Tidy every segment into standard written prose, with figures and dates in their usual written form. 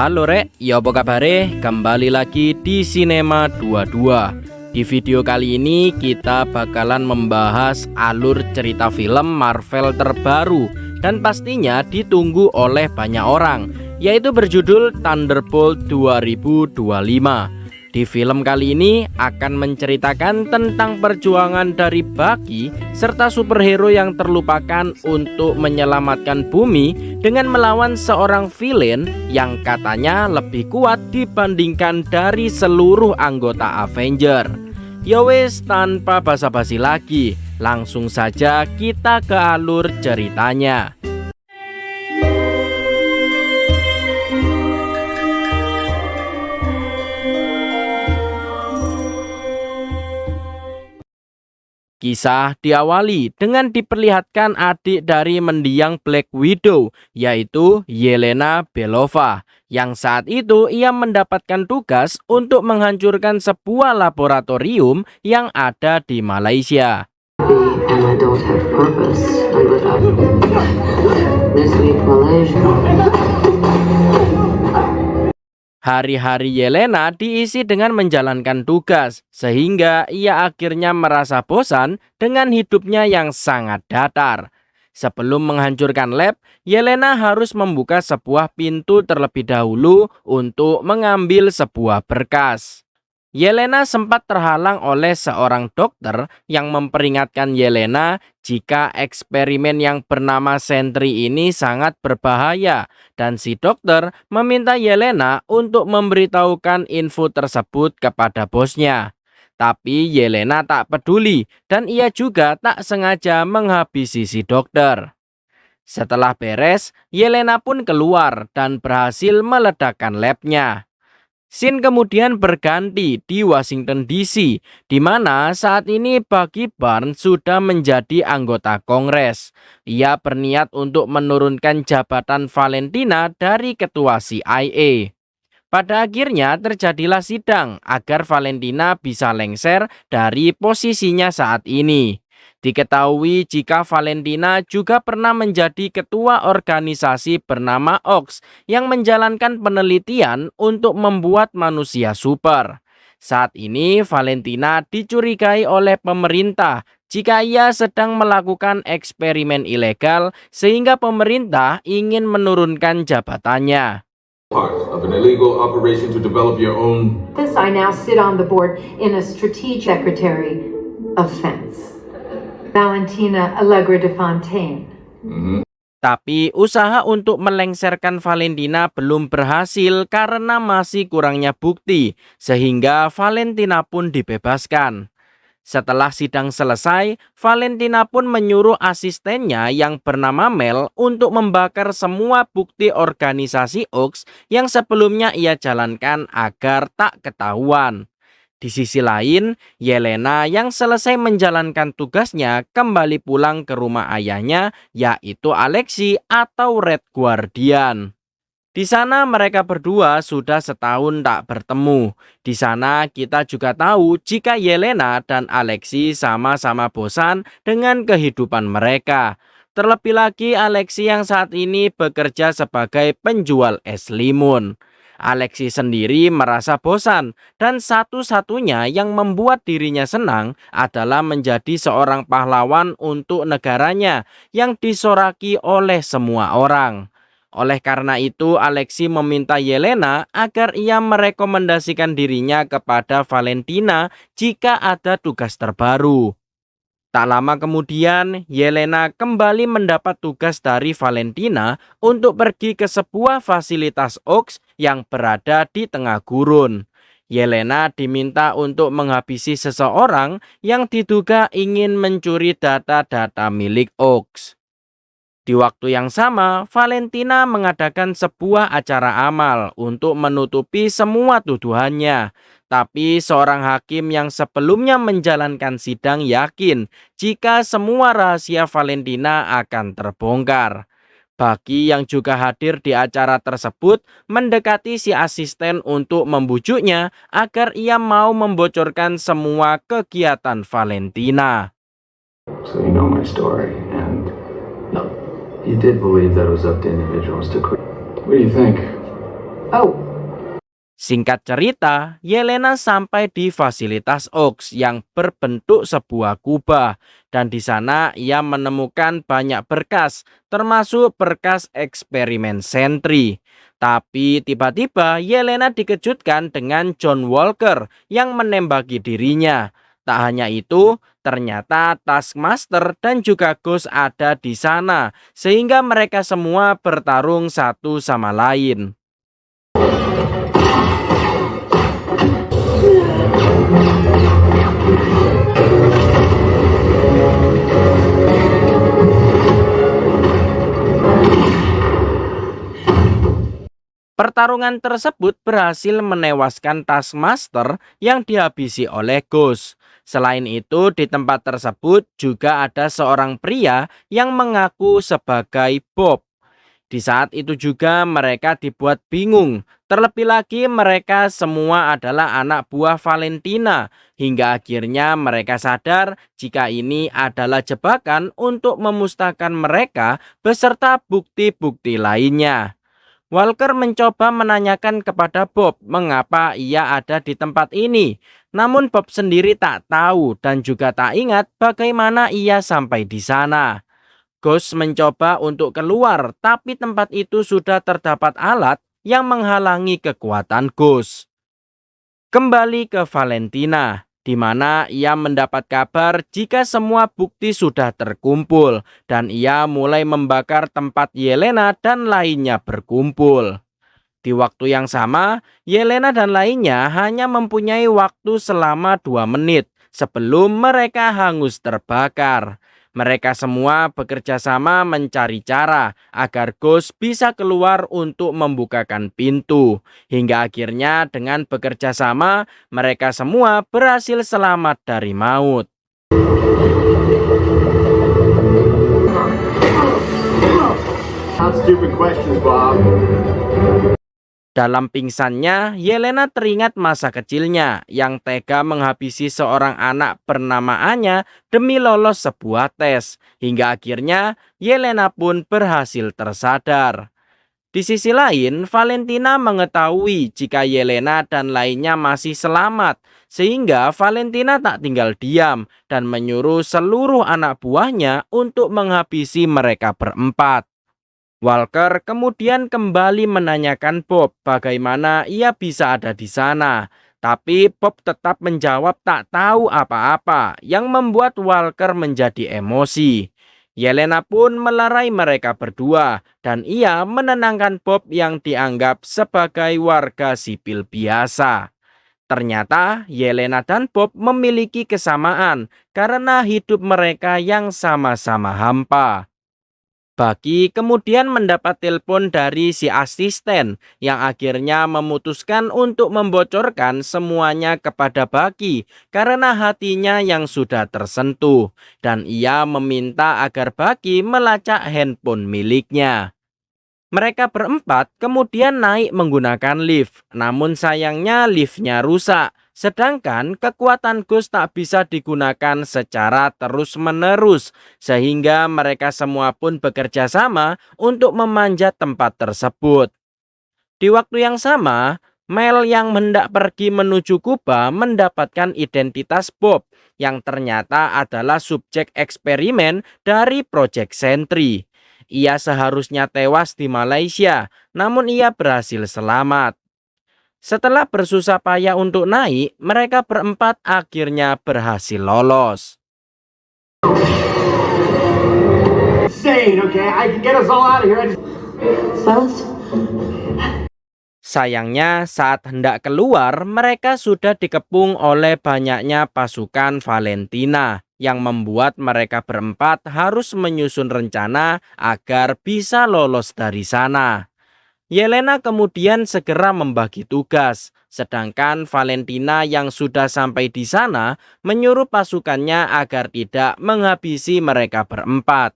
Halo Rek, ya apa kabare? Kembali lagi di Cinema 22. Di video kali ini kita bakalan membahas alur cerita film Marvel terbaru dan pastinya ditunggu oleh banyak orang, yaitu berjudul Thunderbolt 2025. Di film kali ini akan menceritakan tentang perjuangan dari Bucky serta superhero yang terlupakan untuk menyelamatkan bumi dengan melawan seorang villain yang katanya lebih kuat dibandingkan dari seluruh anggota Avenger. Yowes, tanpa basa-basi lagi, langsung saja kita ke alur ceritanya. Kisah diawali dengan diperlihatkan adik dari mendiang Black Widow, yaitu Yelena Belova, yang saat itu ia mendapatkan tugas untuk menghancurkan sebuah laboratorium yang ada di Malaysia. Hari-hari Yelena diisi dengan menjalankan tugas, sehingga ia akhirnya merasa bosan dengan hidupnya yang sangat datar. Sebelum menghancurkan lab, Yelena harus membuka sebuah pintu terlebih dahulu untuk mengambil sebuah berkas. Yelena sempat terhalang oleh seorang dokter yang memperingatkan Yelena jika eksperimen yang bernama Sentry ini sangat berbahaya, dan si dokter meminta Yelena untuk memberitahukan info tersebut kepada bosnya. Tapi Yelena tak peduli dan ia juga tak sengaja menghabisi si dokter. Setelah beres, Yelena pun keluar dan berhasil meledakkan labnya. Scene kemudian berganti di Washington DC, di mana saat ini Bucky Barnes sudah menjadi anggota Kongres. Ia berniat untuk menurunkan jabatan Valentina dari ketua CIA. Pada akhirnya terjadilah sidang agar Valentina bisa lengser dari posisinya saat ini. Diketahui jika Valentina juga pernah menjadi ketua organisasi bernama Ox yang menjalankan penelitian untuk membuat manusia super. Saat ini Valentina dicurigai oleh pemerintah jika ia sedang melakukan eksperimen ilegal sehingga pemerintah ingin menurunkan jabatannya. Of an illegal operation to develop your own. I now sit on the board in a strategic secretary offense. Valentina Allegra de Fontaine. Tapi usaha untuk melengserkan Valentina belum berhasil karena masih kurangnya bukti, sehingga Valentina pun dibebaskan. Setelah sidang selesai, Valentina pun menyuruh asistennya yang bernama Mel untuk membakar semua bukti organisasi Ox yang sebelumnya ia jalankan agar tak ketahuan. Di sisi lain, Yelena yang selesai menjalankan tugasnya kembali pulang ke rumah ayahnya, yaitu Alexei atau Red Guardian. Di sana mereka berdua sudah setahun tak bertemu. Di sana kita juga tahu jika Yelena dan Alexei sama-sama bosan dengan kehidupan mereka. Terlebih lagi Alexei yang saat ini bekerja sebagai penjual es limun. Alexei sendiri merasa bosan dan satu-satunya yang membuat dirinya senang adalah menjadi seorang pahlawan untuk negaranya yang disoraki oleh semua orang. Oleh karena itu, Alexei meminta Yelena agar ia merekomendasikan dirinya kepada Valentina jika ada tugas terbaru. Tak lama kemudian, Yelena kembali mendapat tugas dari Valentina untuk pergi ke sebuah fasilitas Ox yang berada di tengah gurun. Yelena diminta untuk menghabisi seseorang yang diduga ingin mencuri data-data milik Ox. Di waktu yang sama, Valentina mengadakan sebuah acara amal untuk menutupi semua tuduhannya. Tapi seorang hakim yang sebelumnya menjalankan sidang yakin jika semua rahasia Valentina akan terbongkar. Bucky yang juga hadir di acara tersebut mendekati si asisten untuk membujuknya agar ia mau membocorkan semua kegiatan Valentina. So you know my story, and you did believe that it was up to individuals to create. What do you think? Oh, Singkat cerita, Yelena sampai di fasilitas Oaks yang berbentuk sebuah kubah, dan di sana ia menemukan banyak berkas, termasuk berkas eksperimen Sentry. Tapi tiba-tiba Yelena dikejutkan dengan John Walker yang menembaki dirinya. Tak hanya itu, ternyata Taskmaster dan juga Ghost ada di sana, sehingga mereka semua bertarung satu sama lain. Pertarungan tersebut berhasil menewaskan Taskmaster yang dihabisi oleh Ghost. Selain itu, di tempat tersebut juga ada seorang pria yang mengaku sebagai Bob. Di saat itu juga mereka dibuat bingung. Terlebih lagi mereka semua adalah anak buah Valentina. Hingga akhirnya mereka sadar jika ini adalah jebakan untuk memusnahkan mereka beserta bukti-bukti lainnya. Walker mencoba menanyakan kepada Bob mengapa ia ada di tempat ini. Namun Bob sendiri tak tahu dan juga tak ingat bagaimana ia sampai di sana. Ghost mencoba untuk keluar, tapi tempat itu sudah terdapat alat yang menghalangi kekuatan Ghost. Kembali ke Valentina, di mana ia mendapat kabar jika semua bukti sudah terkumpul dan ia mulai membakar tempat Yelena dan lainnya berkumpul. Di waktu yang sama, Yelena dan lainnya hanya mempunyai waktu selama 2 menit sebelum mereka hangus terbakar. Mereka semua bekerja sama mencari cara agar Ghost bisa keluar untuk membukakan pintu. Hingga akhirnya dengan bekerja sama, mereka semua berhasil selamat dari maut. Not stupid questions, Bob. Dalam pingsannya, Yelena teringat masa kecilnya yang tega menghabisi seorang anak bernama Anya demi lolos sebuah tes. Hingga akhirnya Yelena pun berhasil tersadar. Di sisi lain, Valentina mengetahui jika Yelena dan lainnya masih selamat. Sehingga Valentina tak tinggal diam dan menyuruh seluruh anak buahnya untuk menghabisi mereka berempat. Walker kemudian kembali menanyakan Bob bagaimana ia bisa ada di sana. Tapi Bob tetap menjawab tak tahu apa-apa yang membuat Walker menjadi emosi. Yelena pun melerai mereka berdua dan ia menenangkan Bob yang dianggap sebagai warga sipil biasa. Ternyata Yelena dan Bob memiliki kesamaan karena hidup mereka yang sama-sama hampa. Bucky kemudian mendapat telepon dari si asisten yang akhirnya memutuskan untuk membocorkan semuanya kepada Bucky karena hatinya yang sudah tersentuh dan ia meminta agar Bucky melacak handphone miliknya. Mereka berempat kemudian naik menggunakan lift, namun sayangnya liftnya rusak. Sedangkan kekuatan Ghost tak bisa digunakan secara terus-menerus, sehingga mereka semua pun bekerja sama untuk memanjat tempat tersebut. Di waktu yang sama, Mel yang hendak pergi menuju Kuba mendapatkan identitas Bob yang ternyata adalah subjek eksperimen dari Project Sentry. Ia seharusnya tewas di Malaysia, namun ia berhasil selamat. Setelah bersusah payah untuk naik, mereka berempat akhirnya berhasil lolos. Insane, okay? I can get us all out of here. Silas? Sayangnya saat hendak keluar, mereka sudah dikepung oleh banyaknya pasukan Valentina yang membuat mereka berempat harus menyusun rencana agar bisa lolos dari sana. Yelena kemudian segera membagi tugas, sedangkan Valentina yang sudah sampai di sana menyuruh pasukannya agar tidak menghabisi mereka berempat.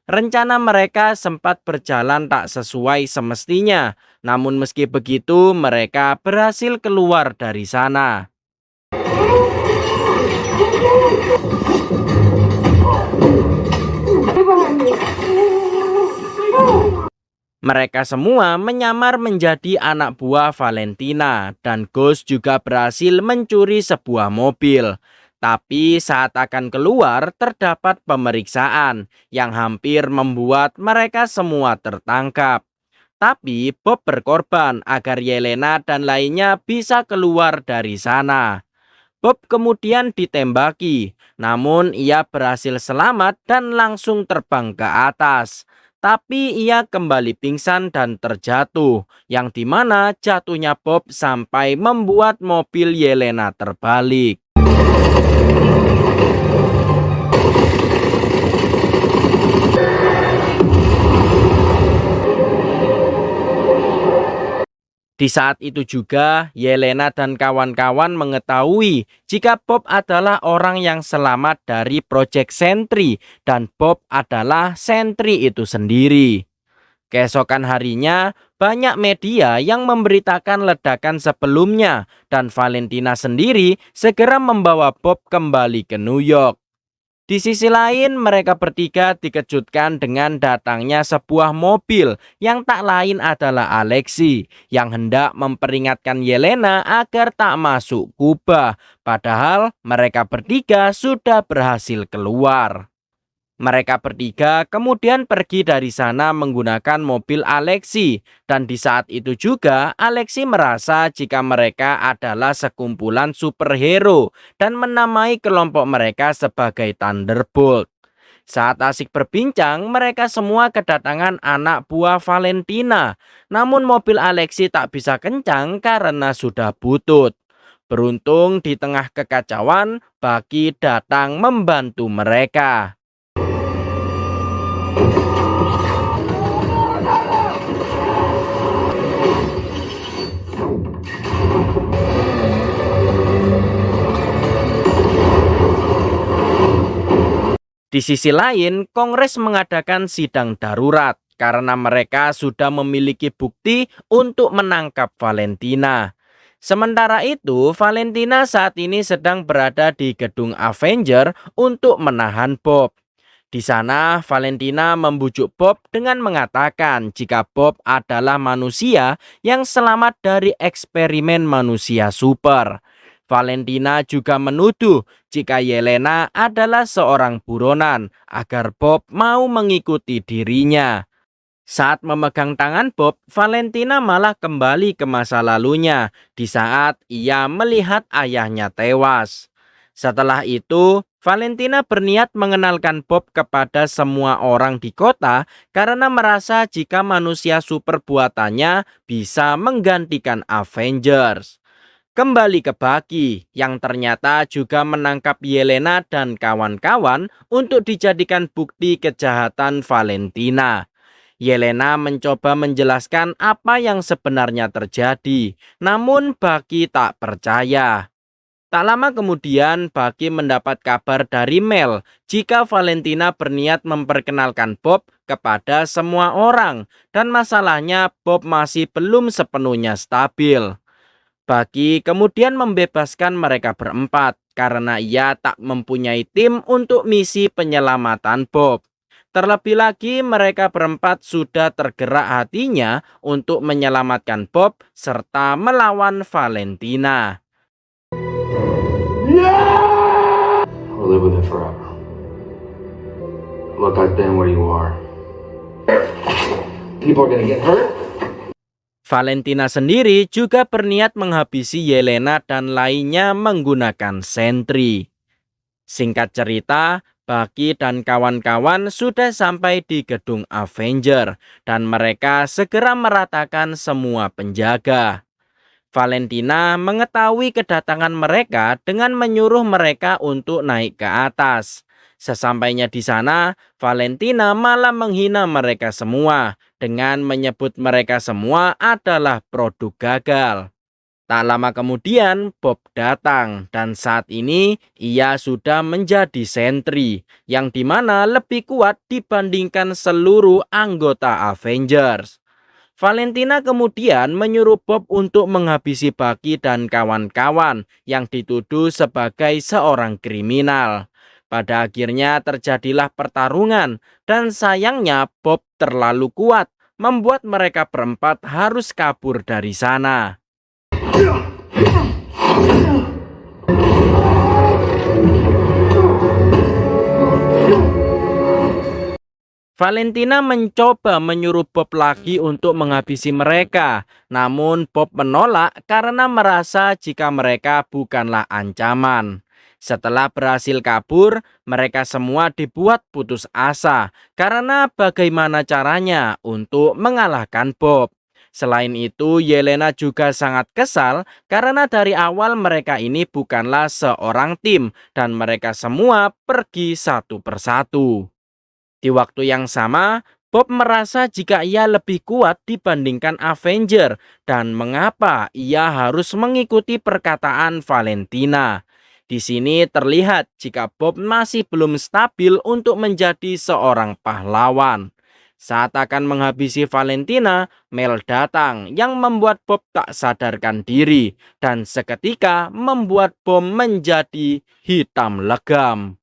Rencana mereka sempat berjalan tak sesuai semestinya, namun meski begitu mereka berhasil keluar dari sana. Mereka semua menyamar menjadi anak buah Valentina dan Ghost juga berhasil mencuri sebuah mobil. Tapi saat akan keluar terdapat pemeriksaan yang hampir membuat mereka semua tertangkap. Tapi Bob berkorban agar Yelena dan lainnya bisa keluar dari sana. Bob kemudian ditembaki, namun ia berhasil selamat dan langsung terbang ke atas. Tapi ia kembali pingsan dan terjatuh, yang dimana jatuhnya Bob sampai membuat mobil Yelena terbalik. Di saat itu juga, Yelena dan kawan-kawan mengetahui jika Bob adalah orang yang selamat dari Project Sentry dan Bob adalah Sentry itu sendiri. Keesokan harinya, banyak media yang memberitakan ledakan sebelumnya dan Valentina sendiri segera membawa Bob kembali ke New York. Di sisi lain, mereka bertiga dikejutkan dengan datangnya sebuah mobil yang tak lain adalah Alexei yang hendak memperingatkan Yelena agar tak masuk Kuba, padahal mereka bertiga sudah berhasil keluar. Mereka bertiga kemudian pergi dari sana menggunakan mobil Alexei, dan di saat itu juga Alexei merasa jika mereka adalah sekumpulan superhero dan menamai kelompok mereka sebagai Thunderbolt. Saat asik berbincang, mereka semua kedatangan anak buah Valentina, namun mobil Alexei tak bisa kencang karena sudah butut. Beruntung di tengah kekacauan, Bucky datang membantu mereka. Di sisi lain, Kongres mengadakan sidang darurat karena mereka sudah memiliki bukti untuk menangkap Valentina. Sementara itu, Valentina saat ini sedang berada di gedung Avenger untuk menahan Bob. Di sana, Valentina membujuk Bob dengan mengatakan jika Bob adalah manusia yang selamat dari eksperimen manusia super. Valentina juga menuduh jika Yelena adalah seorang buronan agar Bob mau mengikuti dirinya. Saat memegang tangan Bob, Valentina malah kembali ke masa lalunya di saat ia melihat ayahnya tewas. Setelah itu, Valentina berniat mengenalkan Bob kepada semua orang di kota karena merasa jika manusia super buatannya bisa menggantikan Avengers. Kembali ke Bucky yang ternyata juga menangkap Yelena dan kawan-kawan untuk dijadikan bukti kejahatan Valentina. Yelena mencoba menjelaskan apa yang sebenarnya terjadi, namun Bucky tak percaya. Tak lama kemudian, Bucky mendapat kabar dari Mel jika Valentina berniat memperkenalkan Bob kepada semua orang, dan masalahnya Bob masih belum sepenuhnya stabil. Bucky kemudian membebaskan mereka berempat karena ia tak mempunyai tim untuk misi penyelamatan Bob. Terlebih lagi mereka berempat sudah tergerak hatinya untuk menyelamatkan Bob serta melawan Valentina. Or live with it forever. Look, I've been where you are. People are gonna get hurt. Valentina sendiri juga berniat menghabisi Yelena dan lainnya menggunakan sentri. Singkat cerita, Bucky dan kawan-kawan sudah sampai di gedung Avenger dan mereka segera meratakan semua penjaga. Valentina mengetahui kedatangan mereka dengan menyuruh mereka untuk naik ke atas. Sesampainya di sana, Valentina malah menghina mereka semua dengan menyebut mereka semua adalah produk gagal. Tak lama kemudian, Bob datang dan saat ini ia sudah menjadi sentri yang dimana lebih kuat dibandingkan seluruh anggota Avengers. Valentina kemudian menyuruh Bob untuk menghabisi Bucky dan kawan-kawan yang dituduh sebagai seorang kriminal. Pada akhirnya terjadilah pertarungan dan sayangnya Bob terlalu kuat, membuat mereka berempat harus kabur dari sana. Valentina mencoba menyuruh Bob lagi untuk menghabisi mereka, namun Bob menolak karena merasa jika mereka bukanlah ancaman. Setelah berhasil kabur, mereka semua dibuat putus asa karena bagaimana caranya untuk mengalahkan Bob. Selain itu, Yelena juga sangat kesal karena dari awal mereka ini bukanlah seorang tim dan mereka semua pergi satu persatu. Di waktu yang sama, Bob merasa jika ia lebih kuat dibandingkan Avenger dan mengapa ia harus mengikuti perkataan Valentina. Di sini terlihat jika Bob masih belum stabil untuk menjadi seorang pahlawan. Saat akan menghabisi Valentina, Mel datang yang membuat Bob tak sadarkan diri dan seketika membuat bom menjadi hitam legam.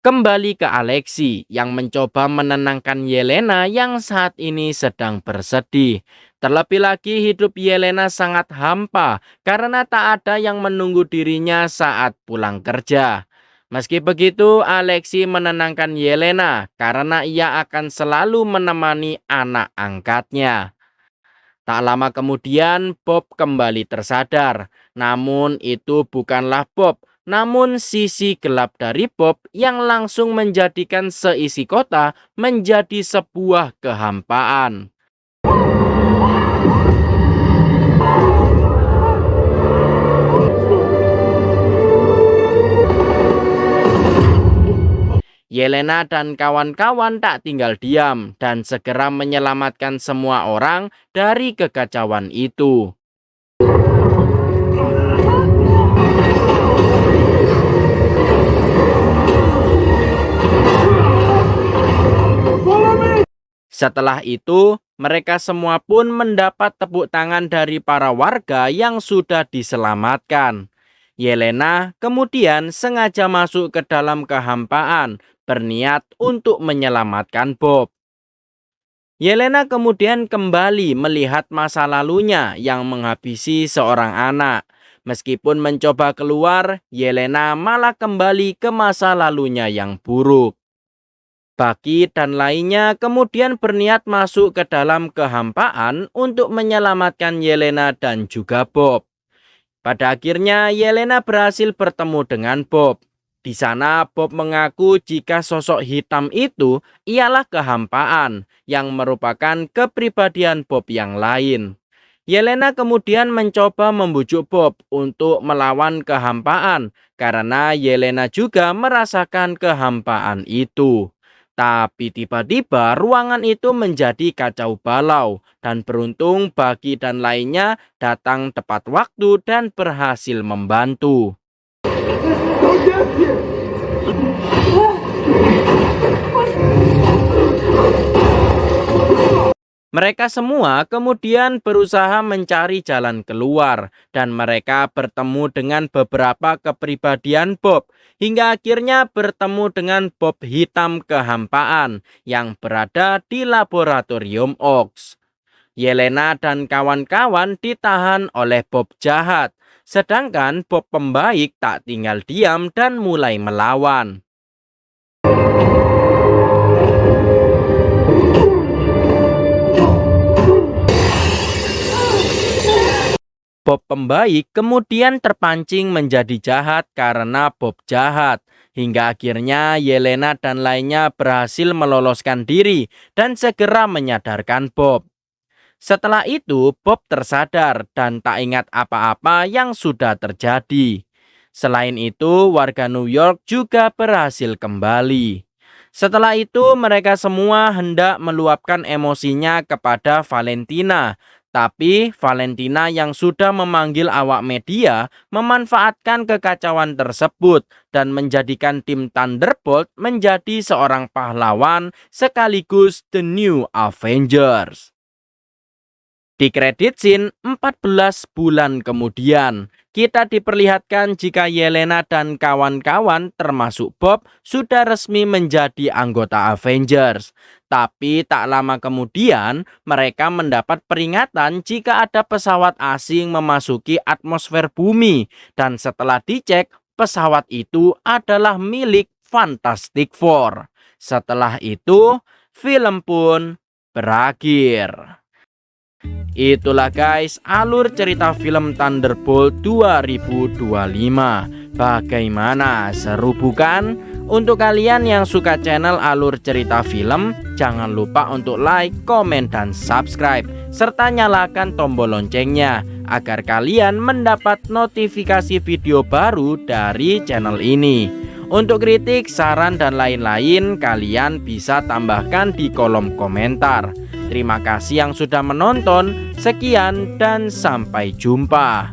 Kembali ke Alexei yang mencoba menenangkan Yelena yang saat ini sedang bersedih. Terlebih lagi hidup Yelena sangat hampa karena tak ada yang menunggu dirinya saat pulang kerja. Meski begitu, Alexei menenangkan Yelena karena ia akan selalu menemani anak angkatnya. Tak lama kemudian Bob kembali tersadar. Namun itu bukanlah Bob, namun sisi gelap dari Bob yang langsung menjadikan seisi kota menjadi sebuah kehampaan. Yelena dan kawan-kawan tak tinggal diam dan segera menyelamatkan semua orang dari kekacauan itu. Setelah itu, mereka semua pun mendapat tepuk tangan dari para warga yang sudah diselamatkan. Yelena kemudian sengaja masuk ke dalam kehampaan, berniat untuk menyelamatkan Bob. Yelena kemudian kembali melihat masa lalunya yang menghabisi seorang anak. Meskipun mencoba keluar, Yelena malah kembali ke masa lalunya yang buruk. Baki dan lainnya kemudian berniat masuk ke dalam kehampaan untuk menyelamatkan Yelena dan juga Bob. Pada akhirnya Yelena berhasil bertemu dengan Bob. Di sana Bob mengaku jika sosok hitam itu ialah kehampaan yang merupakan kepribadian Bob yang lain. Yelena kemudian mencoba membujuk Bob untuk melawan kehampaan karena Yelena juga merasakan kehampaan itu. Tapi tiba-tiba ruangan itu menjadi kacau balau dan beruntung Bagi dan lainnya datang tepat waktu dan berhasil membantu. Mereka semua kemudian berusaha mencari jalan keluar dan mereka bertemu dengan beberapa kepribadian Bob hingga akhirnya bertemu dengan Bob hitam kehampaan yang berada di laboratorium Ox. Yelena dan kawan-kawan ditahan oleh Bob jahat, sedangkan Bob pembaik tak tinggal diam dan mulai melawan. Bob pembaik kemudian terpancing menjadi jahat karena Bob jahat. Hingga akhirnya Yelena dan lainnya berhasil meloloskan diri dan segera menyadarkan Bob. Setelah itu Bob tersadar dan tak ingat apa-apa yang sudah terjadi. Selain itu warga New York juga berhasil kembali. Setelah itu mereka semua hendak meluapkan emosinya kepada Valentina. Tapi Valentina yang sudah memanggil awak media memanfaatkan kekacauan tersebut dan menjadikan tim Thunderbolt menjadi seorang pahlawan sekaligus The New Avengers. Di kredit scene 14 bulan kemudian, kita diperlihatkan jika Yelena dan kawan-kawan termasuk Bob sudah resmi menjadi anggota Avengers. Tapi tak lama kemudian mereka mendapat peringatan jika ada pesawat asing memasuki atmosfer bumi. Dan setelah dicek, pesawat itu adalah milik Fantastic Four. Setelah itu, film pun berakhir. Itulah guys alur cerita film Thunderbolt 2025. Bagaimana, seru bukan? Untuk kalian yang suka channel alur cerita film, jangan lupa untuk like, komen, dan subscribe, serta nyalakan tombol loncengnya agar kalian mendapat notifikasi video baru dari channel ini. Untuk kritik, saran, dan lain-lain kalian bisa tambahkan di kolom komentar. Terima kasih yang sudah menonton. Sekian dan sampai jumpa.